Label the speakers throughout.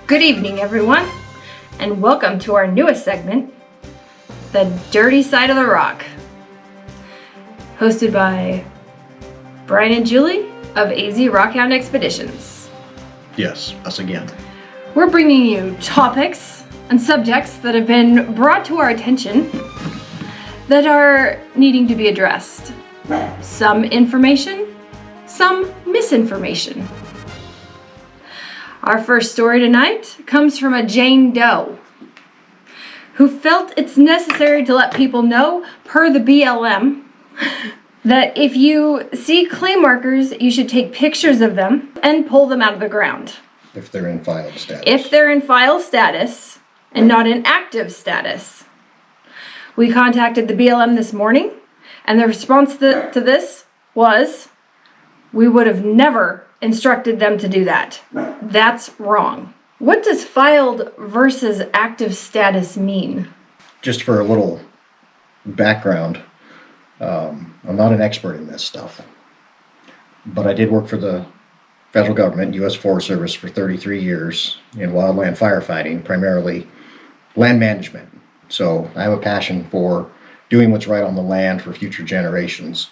Speaker 1: Good evening, everyone, and welcome to our newest segment, The Dirty Side of the Rock, hosted by Brian and Julie of AZ Rockhound Expeditions.
Speaker 2: Yes, us again.
Speaker 1: We're bringing you topics and subjects that have been brought to our attention that are needing to be addressed. Some information, some misinformation. Our first story tonight comes from a Jane Doe who felt it's necessary to let people know, per the BLM, that if you see clay markers, you should take pictures of them and pull them out of the ground.
Speaker 2: If they're in filed status.
Speaker 1: If they're in file status and not in active status. We contacted the BLM this morning, and the response to this was, we would have never instructed them to do that. That's wrong. What does filed versus active status mean?
Speaker 2: Just for a little background, I'm not an expert in this stuff, but I did work for the federal government, U.S. Forest Service, for 33 years in wildland firefighting, primarily land management. So I have a passion for doing what's right on the land for future generations.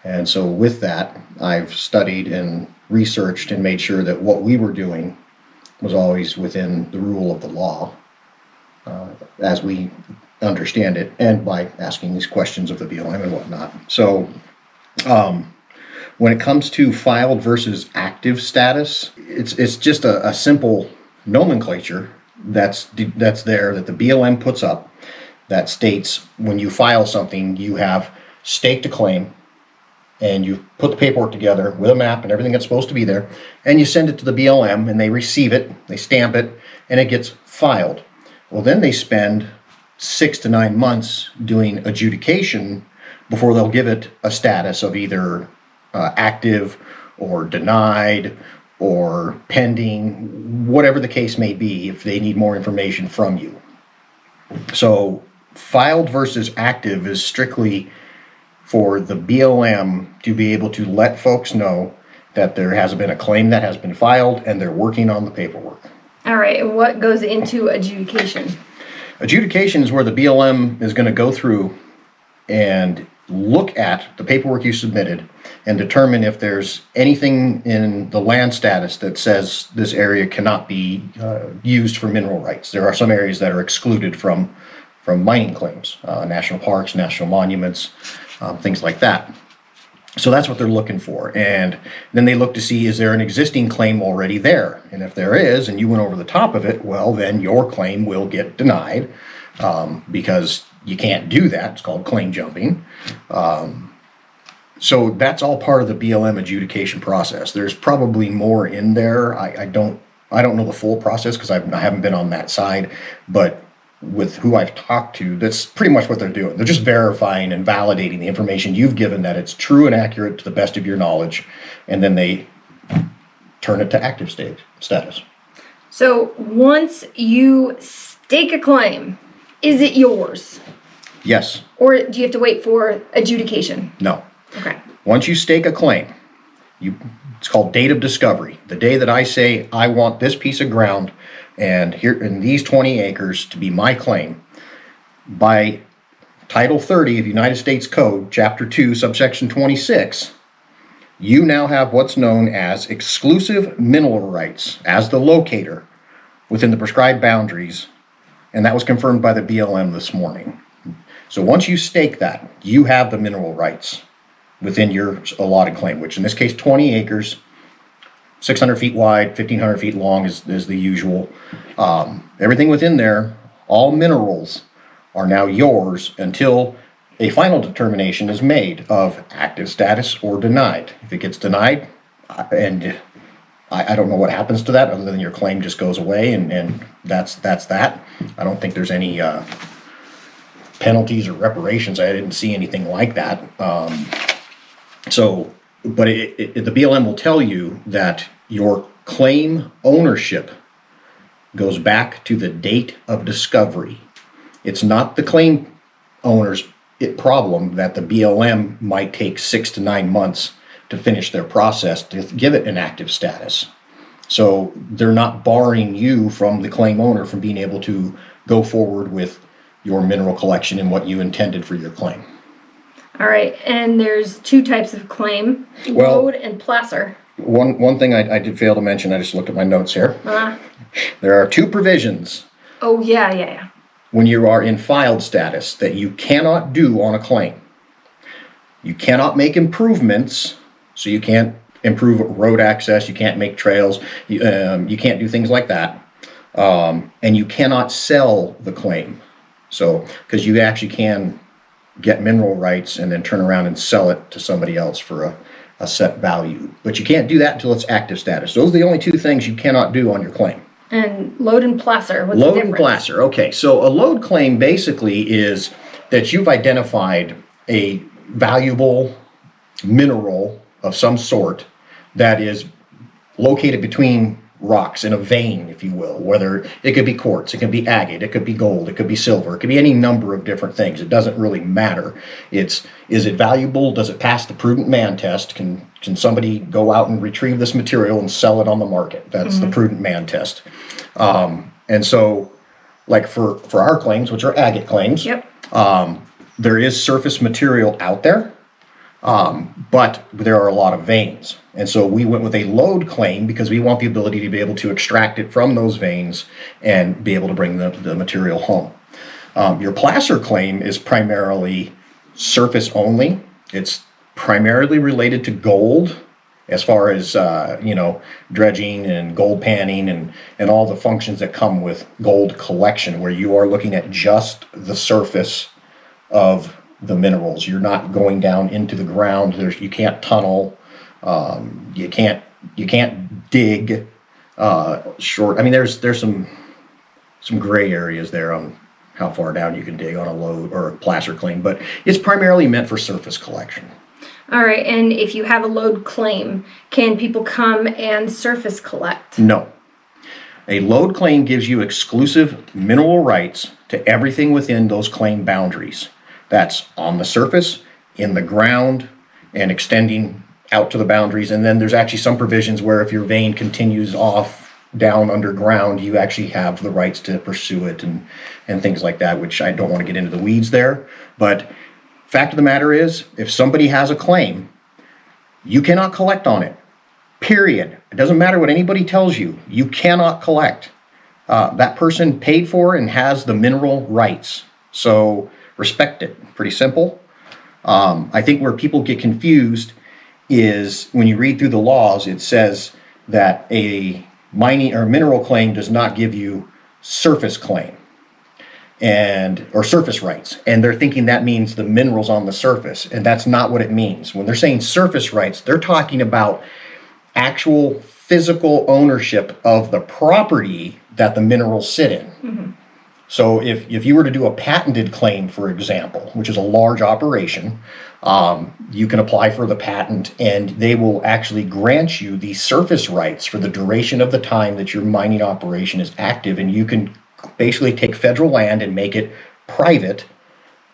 Speaker 2: And so with that, I've studied and researched and made sure that what we were doing was always within the rule of the law, as we understand it, and by asking these questions of the BLM and whatnot. So when it comes to filed versus active status, it's just a simple nomenclature that's there that the BLM puts up that states when you file something, you have staked a claim, and you put the paperwork together with a map and everything that's supposed to be there, and you send it to the BLM, and they receive it, they stamp it, and it gets filed. Well, then they spend 6 to 9 months doing adjudication before they'll give it a status of either active or denied or pending, whatever the case may be, if they need more information from you. So filed versus active is strictly for the BLM to be able to let folks know that there has been a claim that has been filed and they're working on the paperwork.
Speaker 1: All right, and what goes into adjudication?
Speaker 2: Adjudication is where the BLM is going to go through and look at the paperwork you submitted and determine if there's anything in the land status that says this area cannot be used for mineral rights. There are some areas that are excluded from mining claims, national parks, national monuments, things like that. So that's what they're looking for. And then they look to see, is there an existing claim already there? And if there is, and you went over the top of it, well, then your claim will get denied because you can't do that. It's called claim jumping. So that's all part of the BLM adjudication process. There's probably more in there. I don't know the full process because I haven't been on that side, but with who I've talked to, that's pretty much what they're doing. They're just verifying and validating the information you've given, that it's true and accurate to the best of your knowledge, and then they turn it to active status.
Speaker 1: So once you stake a claim, is it yours?
Speaker 2: Yes.
Speaker 1: Or do you have to wait for adjudication?
Speaker 2: No.
Speaker 1: Okay.
Speaker 2: Once you stake a claim, it's called date of discovery. The day that I say I want this piece of ground and here in these 20 acres to be my claim, by Title 30 of United States Code, Chapter 2, subsection 26, you now have what's known as exclusive mineral rights as the locator within the prescribed boundaries, and that was confirmed by the BLM this morning. So once you stake that, you have the mineral rights within your allotted claim, which in this case 20 acres, 600 feet wide, 1,500 feet long is the usual. Everything within there, all minerals, are now yours until a final determination is made of active status or denied. If it gets denied, and I don't know what happens to that other than your claim just goes away, and that's that. I don't think there's any penalties or reparations. I didn't see anything like that. But the BLM will tell you that your claim ownership goes back to the date of discovery. It's not the claim owner's problem that the BLM might take 6 to 9 months to finish their process to give it an active status. So they're not barring you from the claim owner from being able to go forward with your mineral collection and what you intended for your claim.
Speaker 1: All right, and there's two types of claim,
Speaker 2: Well-
Speaker 1: load and placer.
Speaker 2: One thing I did fail to mention, I just looked at my notes here.
Speaker 1: Uh,
Speaker 2: There are two provisions
Speaker 1: oh, yeah.
Speaker 2: when you are in filed status that you cannot do on a claim. You cannot make improvements, so you can't improve road access, you can't make trails, you can't do things like that. And you cannot sell the claim. So, because you actually can get mineral rights and then turn around and sell it to somebody else for a set value. But you can't do that until it's active status. Those are the only two things you cannot do on your claim.
Speaker 1: And load and placer, what's the
Speaker 2: Load
Speaker 1: difference?
Speaker 2: and placer. Okay, so a load claim basically is that you've identified a valuable mineral of some sort that is located between rocks in a vein, if you will, whether it could be quartz, it could be agate, it could be gold, it could be silver, it could be any number of different things. It doesn't really matter. Is it valuable? Does it pass the prudent man test? Can somebody go out and retrieve this material and sell it on the market? That's the prudent man test. And so, like for our claims, which are agate claims,
Speaker 1: Yep.
Speaker 2: there is surface material out there, but there are a lot of veins. And so we went with a load claim because we want the ability to be able to extract it from those veins and be able to bring the material home. Your placer claim is primarily surface only. It's primarily related to gold as far as, dredging and gold panning and all the functions that come with gold collection, where you are looking at just the surface of the minerals. You're not going down into the ground. You can't tunnel. You can't dig short. I mean, there's some gray areas there on how far down you can dig on a load or a placer claim, but it's primarily meant for surface collection.
Speaker 1: All right, and if you have a load claim, can people come and surface collect?
Speaker 2: No. A load claim gives you exclusive mineral rights to everything within those claim boundaries. That's on the surface, in the ground, and extending out to the boundaries. And then there's actually some provisions where if your vein continues off down underground, you actually have the rights to pursue it and things like that, which I don't want to get into the weeds there. But fact of the matter is, if somebody has a claim, you cannot collect on it. Period. It doesn't matter what anybody tells you. You cannot collect. That person paid for and has the mineral rights. So respect it. Pretty simple. I think where people get confused is when you read through the laws, it says that a mining or mineral claim does not give you surface claim or surface rights. And they're thinking that means the minerals on the surface. And that's not what it means. When they're saying surface rights, they're talking about actual physical ownership of the property that the minerals sit in. Mm-hmm. So if you were to do a patented claim, for example, which is a large operation, you can apply for the patent and they will actually grant you the surface rights for the duration of the time that your mining operation is active, and you can basically take federal land and make it private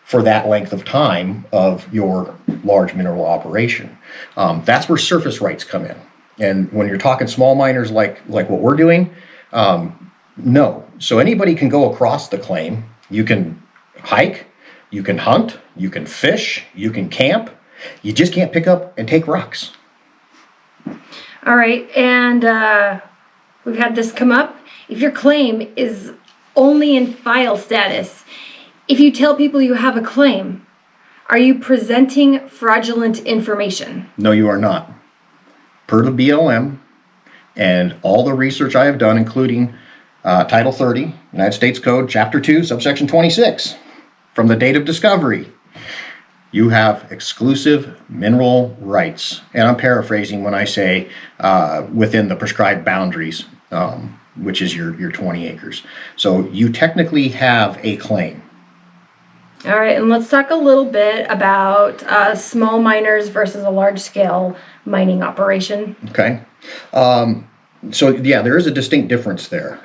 Speaker 2: for that length of time of your large mineral operation. That's where surface rights come in. And when you're talking small miners like what we're doing, no. So anybody can go across the claim. You can hike, you can hunt, you can fish, you can camp. You just can't pick up and take rocks.
Speaker 1: All right, and we've had this come up. If your claim is only in file status, if you tell people you have a claim, are you presenting fraudulent information?
Speaker 2: No, you are not. Per the BLM and all the research I have done, including Title 30, United States Code, Chapter 2, Subsection 26, from the date of discovery, you have exclusive mineral rights. And I'm paraphrasing when I say within the prescribed boundaries, which is your 20 acres. So you technically have a claim.
Speaker 1: All right, and let's talk a little bit about small miners versus a large-scale mining operation.
Speaker 2: Okay. So yeah, there is a distinct difference there.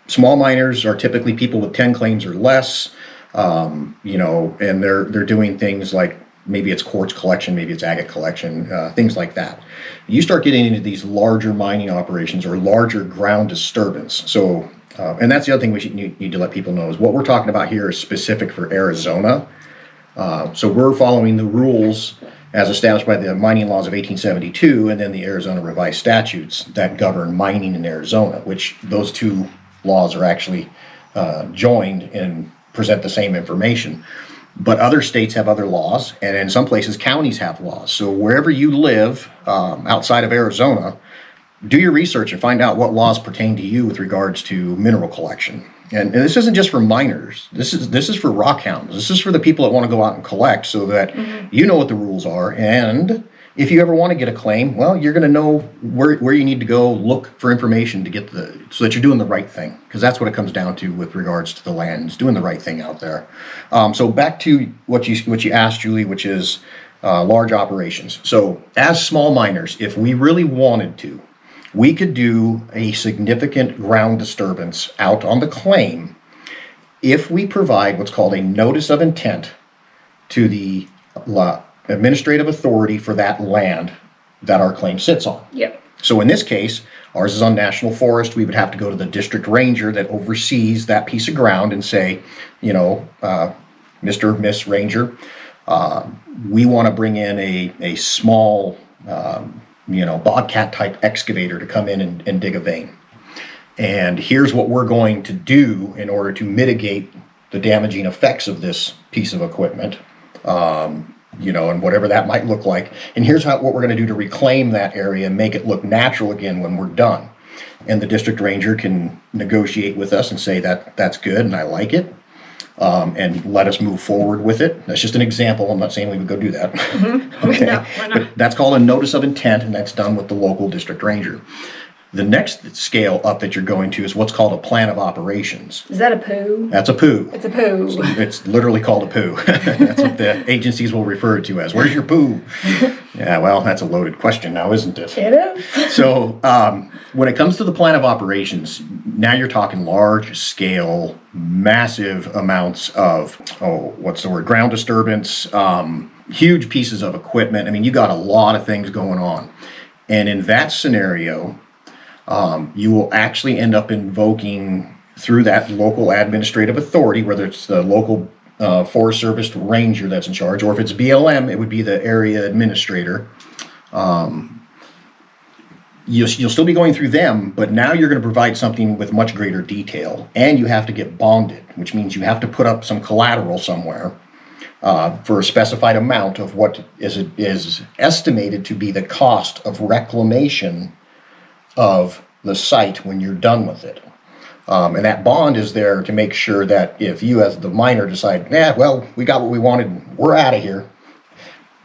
Speaker 2: Small miners are typically people with 10 claims or less, and they're doing things like maybe it's quartz collection, maybe it's agate collection, things like that. You start getting into these larger mining operations or larger ground disturbance. So, and that's the other thing we need to let people know is what we're talking about here is specific for Arizona. So we're following the rules as established by the mining laws of 1872 and then the Arizona revised statutes that govern mining in Arizona, which those two laws are actually joined and present the same information. But other states have other laws, and in some places counties have laws. So wherever you live outside of Arizona, do your research and find out what laws pertain to you with regards to mineral collection. And this isn't just for miners. This is for rock hounds. This is for the people that want to go out and collect, so that you know what the rules are. And if you ever want to get a claim, well, you're going to know where you need to go look for information to get so that you're doing the right thing, because that's what it comes down to with regards to the land, is doing the right thing out there. So back to what you asked, Julie, which is large operations. So as small miners, if we really wanted to, we could do a significant ground disturbance out on the claim if we provide what's called a notice of intent to the administrative authority for that land that our claim sits on.
Speaker 1: Yep.
Speaker 2: So in this case, ours is on national forest. We would have to go to the district ranger that oversees that piece of ground and say, Mr. Miss Ranger, we want to bring in a small Bobcat type excavator to come in and dig a vein. And here's what we're going to do in order to mitigate the damaging effects of this piece of equipment, and whatever that might look like. And here's what we're going to do to reclaim that area and make it look natural again when we're done. And the district ranger can negotiate with us and say that that's good and I like it. And let us move forward with it. That's just an example. I'm not saying we would go do that. Okay.
Speaker 1: No, why not?
Speaker 2: But that's called a notice of intent, and that's done with the local district ranger. The next scale up that you're going to is what's called a plan of operations.
Speaker 1: Is that a poo?
Speaker 2: That's a poo.
Speaker 1: It's a poo.
Speaker 2: It's literally called a poo. That's what the agencies will refer it to as. Where's your poo? Yeah, well, that's a loaded question now, isn't it?
Speaker 1: It is.
Speaker 2: So when it comes to the plan of operations, now you're talking large scale, massive amounts of, ground disturbance, huge pieces of equipment. I mean, you got a lot of things going on. And in that scenario, you will actually end up invoking through that local administrative authority, whether it's the local Forest Service ranger that's in charge, or if it's BLM, it would be the area administrator. You'll still be going through them, but now you're going to provide something with much greater detail, and you have to get bonded, which means you have to put up some collateral somewhere for a specified amount of what is estimated to be the cost of reclamation of the site when you're done with it. And that bond is there to make sure that if you as the miner decide, we got what we wanted, we're out of here.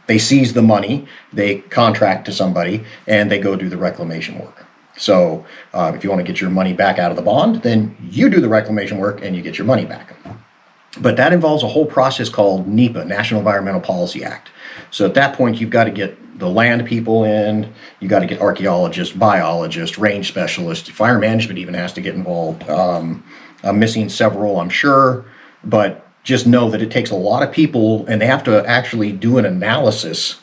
Speaker 2: They seize the money, they contract to somebody, and they go do the reclamation work. So if you want to get your money back out of the bond, then you do the reclamation work and you get your money back. But that involves a whole process called NEPA, National Environmental Policy Act. So at that point, you've got to get the land people in, you got to get archaeologists, biologists, range specialists, fire management even has to get involved. I'm missing several, I'm sure, but just know that it takes a lot of people, and they have to actually do an analysis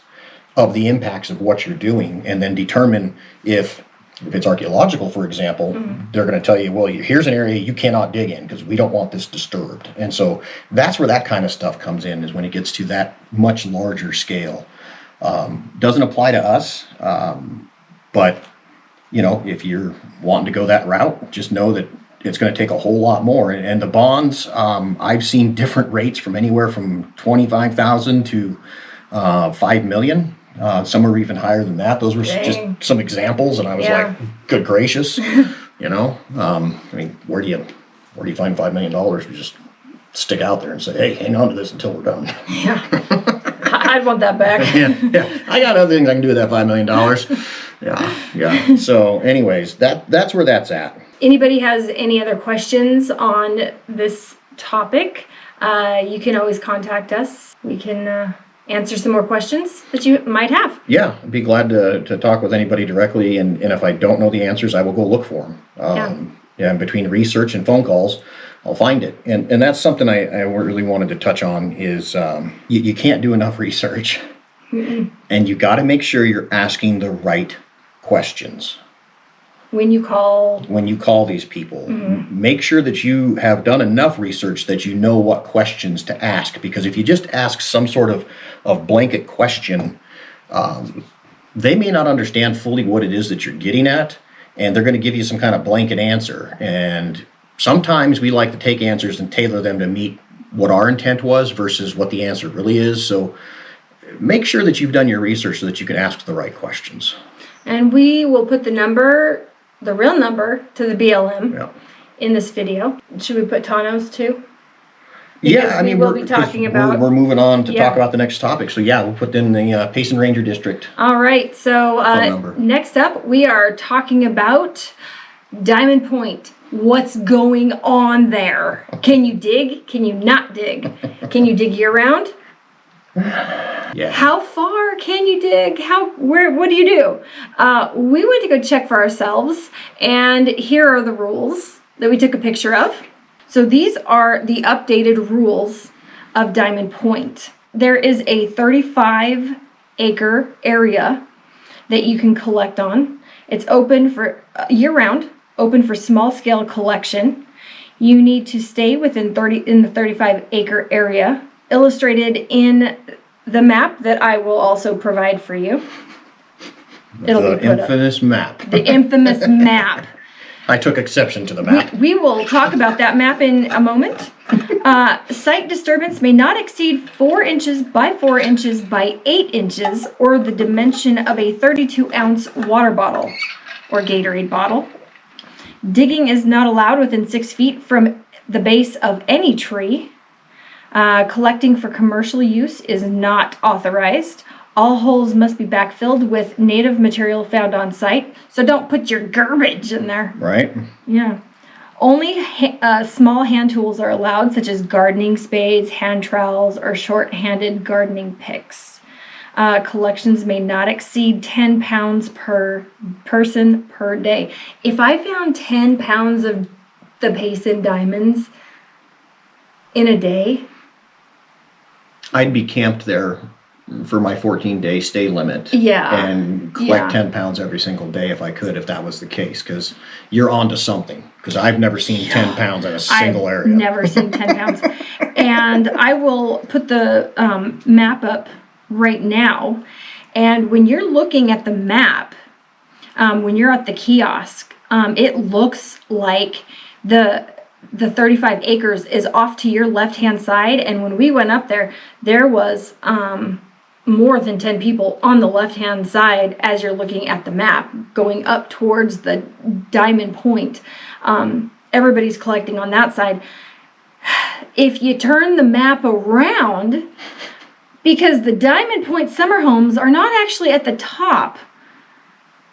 Speaker 2: of the impacts of what you're doing and then determine if it's archaeological, for example, they're going to tell you, well, here's an area you cannot dig in because we don't want this disturbed. And so that's where that kind of stuff comes in, is when it gets to that much larger scale. Doesn't apply to us, but if you're wanting to go that route, just know that it's going to take a whole lot more. And the bonds, I've seen different rates from anywhere from $25,000 to $5 million. Some are even higher than that. Those were just some examples, and I was like, good gracious, where do you find $5 million to just stick out there and say, hey, hang on to this until we're done?
Speaker 1: Yeah. I'd want that back.
Speaker 2: yeah. I got other things I can do with that $5 million. Yeah. So anyways, that's where that's at.
Speaker 1: Anybody has any other questions on this topic, you can always contact us. We can answer some more questions that you might have.
Speaker 2: Yeah, I'd be glad to talk with anybody directly, and if I don't know the answers, I will go look for them. Yeah, and between research and phone calls, I'll find it. And that's something I really wanted to touch on is you can't do enough research. And you got to make sure you're asking the right questions
Speaker 1: When you call,
Speaker 2: when you call these people. Make sure that you have done enough research that you know what questions to ask. Because if you just ask some sort of blanket question, they may not understand fully what it is that you're getting at, and they're going to give you some kind of blanket answer. And sometimes we like to take answers and tailor them to meet what our intent was versus what the answer really is. So make sure that you've done your research so that you can ask the right questions.
Speaker 1: and we will put the real number to the BLM
Speaker 2: Yeah.
Speaker 1: in this video. Should we put Tano's too?
Speaker 2: Yeah, I mean,
Speaker 1: we will be talking about.
Speaker 2: we're moving on to
Speaker 1: Yeah.
Speaker 2: talk about the next topic. So yeah, we'll put in the Payson Ranger District.
Speaker 1: All right, so
Speaker 2: number.
Speaker 1: next up we are talking about Diamond Point. What's going on there? Can you dig? Can you not dig? Can you dig year round?
Speaker 2: Yeah.
Speaker 1: How far can you dig? What do you do? We went to go check for ourselves, and here are the rules that we took a picture of. So these are the updated rules of Diamond Point. There is a 35-acre area that you can collect on. It's open for year-round, open for small-scale collection. You need to stay within the 35-acre area, illustrated in the map that I will also provide for you. It'll
Speaker 2: The
Speaker 1: be put up.
Speaker 2: infamous map.
Speaker 1: The infamous map.
Speaker 2: I took exception to the map.
Speaker 1: We will talk about that map in a moment. Site disturbance may not exceed 4 inches by 4 inches by 8 inches, or the dimension of a 32-ounce water bottle or Gatorade bottle. Digging is not allowed within 6 feet from the base of any tree. Collecting for commercial use is not authorized. All holes must be backfilled with native material found on site, so don't put your garbage in there.
Speaker 2: Right?
Speaker 1: Yeah. Only small hand tools are allowed, such as gardening spades, hand trowels, or short-handed gardening picks. Collections may not exceed 10 pounds per person per day. If I found 10 pounds of the Payson diamonds in a day,
Speaker 2: I'd be camped there for my 14-day stay limit.
Speaker 1: Yeah.
Speaker 2: And collect
Speaker 1: Yeah.
Speaker 2: 10 pounds every single day if I could, if that was the case, because you're onto something. Because I've never seen 10 pounds in a single
Speaker 1: I've
Speaker 2: area.
Speaker 1: never seen 10 pounds. And I will put the map up right now. And when you're looking at the map, when you're at the kiosk, it looks like the 35 acres is off to your left-hand side. And when we went up there, there was more than 10 people on the left-hand side as you're looking at the map, going up towards the Diamond Point. Everybody's collecting on that side. If you turn the map around, because the Diamond Point summer homes are not actually at the top,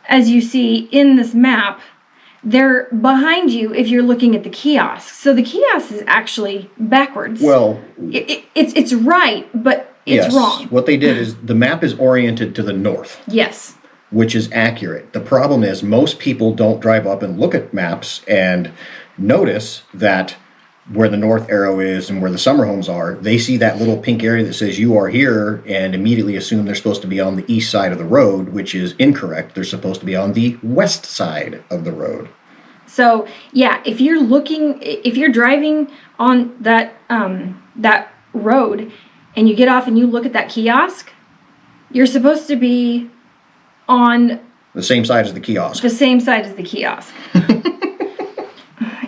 Speaker 1: as you see in this map, they're behind you if you're looking at the kiosk. So the kiosk is actually backwards.
Speaker 2: Well,
Speaker 1: It's right, but it's
Speaker 2: yes.
Speaker 1: wrong.
Speaker 2: What they did is the map is oriented to the north,
Speaker 1: Yes.
Speaker 2: which is accurate. The problem is most people don't drive up and look at maps and notice that where the north arrow is and where the summer homes are, they see that little pink area that says you are here and immediately assume they're supposed to be on the east side of the road, which is incorrect. They're supposed to be on the west side of the road.
Speaker 1: So yeah, if you're driving on that that road and you get off and you look at that kiosk, you're supposed to be on
Speaker 2: The same side as the kiosk.
Speaker 1: the same side as the kiosk.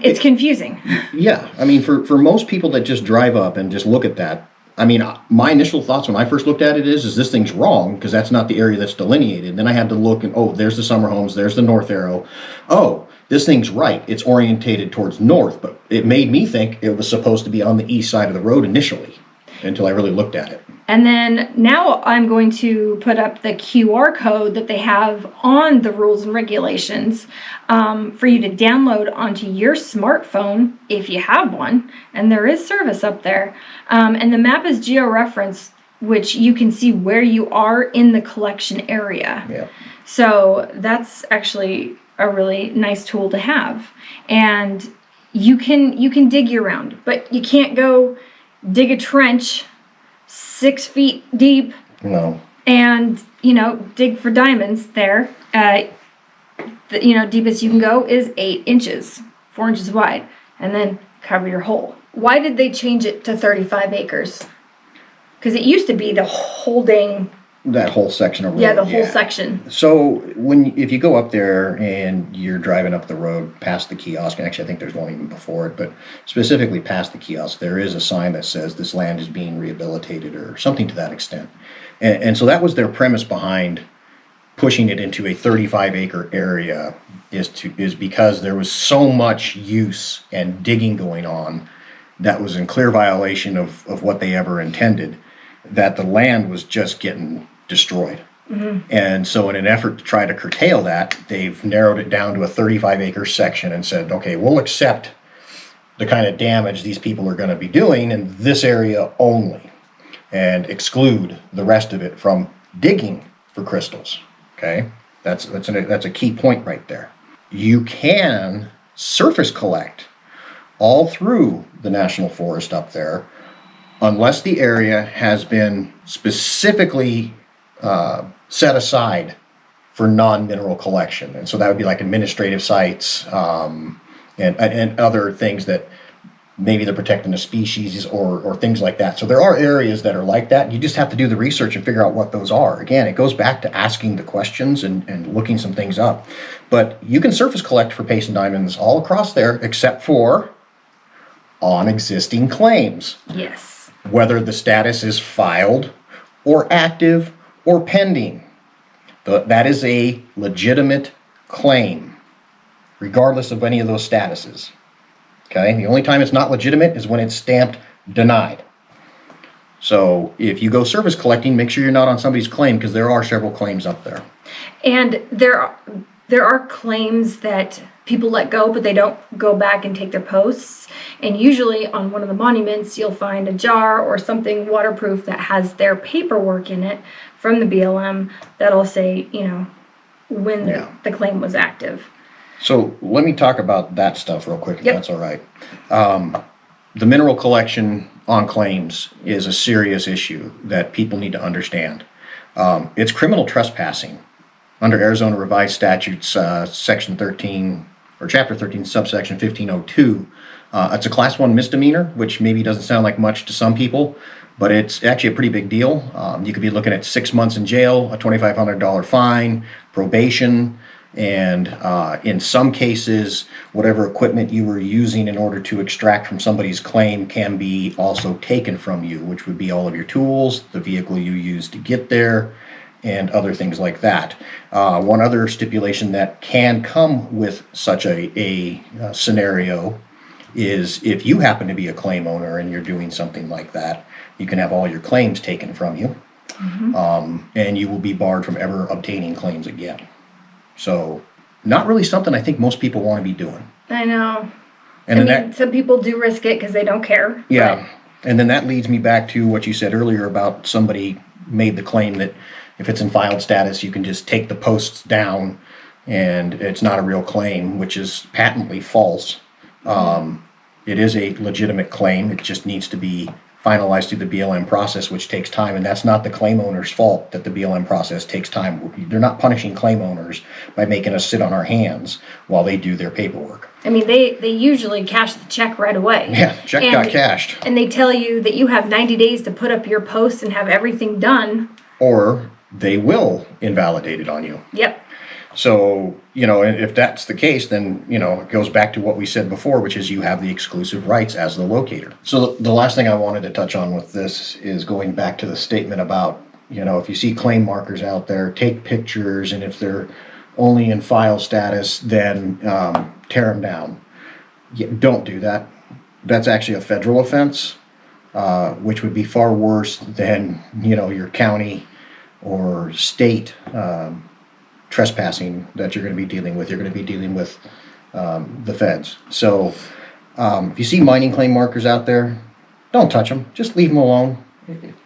Speaker 1: It's confusing.
Speaker 2: Yeah, I mean, for most people that just drive up and just look at that, I mean, my initial thoughts when I first looked at it is this thing's wrong because that's not the area that's delineated. And then I had to look and, oh, there's the summer homes, there's the north arrow. Oh, this thing's right. It's orientated towards north, but it made me think it was supposed to be on the east side of the road initially until I really looked at it.
Speaker 1: And then now I'm going to put up the QR code that they have on the rules and regulations for you to download onto your smartphone if you have one. And there is service up there. And the map is georeferenced, which you can see where you are in the collection area.
Speaker 2: Yeah.
Speaker 1: So that's actually a really nice tool to have. And you can dig year round, but you can't go dig a trench 6 feet deep
Speaker 2: No.
Speaker 1: and dig for diamonds there. The deepest you can go is 8 inches, 4 inches wide, and then cover your hole. Why did they change it to 35 acres? Because it used to be the holding,
Speaker 2: That whole section of road.
Speaker 1: the whole section.
Speaker 2: So if you go up there and you're driving up the road past the kiosk, and actually I think there's one even before it, but specifically past the kiosk, there is a sign that says this land is being rehabilitated or something to that extent. And so that was their premise behind pushing it into a 35 acre area is because there was so much use and digging going on that was in clear violation of what they ever intended, that the land was just getting destroyed. And so in an effort to try to curtail that, they've narrowed it down to a 35 acre section and said, okay, we'll accept the kind of damage these people are going to be doing in this area only and exclude the rest of it from digging for crystals. Okay, that's a key point right there. You can surface collect all through the national forest up there, unless the area has been specifically set aside for non-mineral collection. And so that would be like administrative sites and other things that maybe they're protecting a species or things like that. So there are areas that are like that. You just have to do the research and figure out what those are. Again, it goes back to asking the questions and looking some things up. But you can surface collect for Payson diamonds all across there, except for on existing claims.
Speaker 1: Yes.
Speaker 2: Whether the status is filed or active or pending. That is a legitimate claim, regardless of any of those statuses. Okay, the only time it's not legitimate is when it's stamped denied. So if you go surface collecting, make sure you're not on somebody's claim, because there are several claims up there.
Speaker 1: And there are claims that people let go, but they don't go back and take their posts. And usually on one of the monuments, you'll find a jar or something waterproof that has their paperwork in it from the BLM that'll say, when the claim was active.
Speaker 2: So let me talk about that stuff real quick, if
Speaker 1: Yep.
Speaker 2: that's all right. The mineral collection on claims is a serious issue that people need to understand. It's criminal trespassing under Arizona Revised Statutes, Section 13, or Chapter 13, subsection 1502. It's a Class 1 misdemeanor, which maybe doesn't sound like much to some people, but it's actually a pretty big deal. You could be looking at 6 months in jail, a $2,500 fine, probation, and in some cases, whatever equipment you were using in order to extract from somebody's claim can be also taken from you, which would be all of your tools, the vehicle you used to get there, and other things like that. One other stipulation that can come with such a scenario is if you happen to be a claim owner and you're doing something like that, you can have all your claims taken from you, and you will be barred from ever obtaining claims again. So, not really something I think most people want to be doing.
Speaker 1: I know.
Speaker 2: And
Speaker 1: some people do risk it because they don't care.
Speaker 2: Yeah, and then that leads me back to what you said earlier about somebody made the claim that if it's in filed status, you can just take the posts down and it's not a real claim, which is patently false. It is a legitimate claim. It just needs to be finalized through the BLM process, which takes time, and that's not the claim owner's fault that the BLM process takes time. They're not punishing claim owners by making us sit on our hands while they do their paperwork.
Speaker 1: I mean, they usually cash the check right away.
Speaker 2: Yeah, check got cashed.
Speaker 1: And they tell you that you have 90 days to put up your posts and have everything done.
Speaker 2: Or they will invalidate it on you.
Speaker 1: Yep.
Speaker 2: So, if that's the case, then, it goes back to what we said before, which is you have the exclusive rights as the locator. So the last thing I wanted to touch on with this is going back to the statement about, if you see claim markers out there, take pictures, and if they're only in file status, then tear them down. Don't do that. That's actually a federal offense, which would be far worse than, your county or state trespassing that you're going to be dealing with. You're going to be dealing with the feds. So if you see mining claim markers out there, don't touch them. Just leave them alone.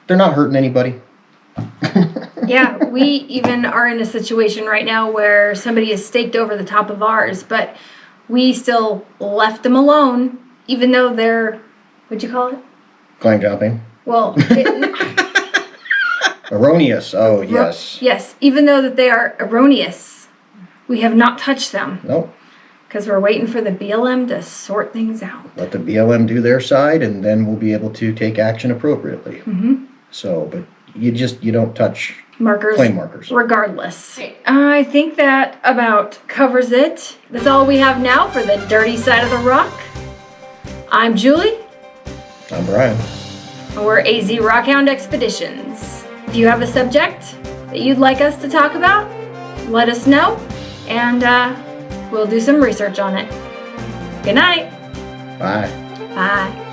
Speaker 2: They're not hurting anybody.
Speaker 1: Yeah, we even are in a situation right now where somebody is staked over the top of ours, but we still left them alone, even though they're, what'd you call it?
Speaker 2: Climb jumping.
Speaker 1: Well,
Speaker 2: Erroneous. Oh, yes.
Speaker 1: yes, even though that they are erroneous, we have not touched them
Speaker 2: Nope.
Speaker 1: because we're waiting for the BLM to sort things out.
Speaker 2: Let the BLM do their side, and then we'll be able to take action appropriately. So, but you don't touch
Speaker 1: Markers.
Speaker 2: claim markers.
Speaker 1: Regardless. I think that about covers it. That's all we have now for the dirty side of the rock. I'm Julie.
Speaker 2: I'm Brian.
Speaker 1: And we're AZ Rockhound Expeditions. If you have a subject that you'd like us to talk about, let us know, and we'll do some research on it. Good night.
Speaker 2: Bye.
Speaker 1: Bye.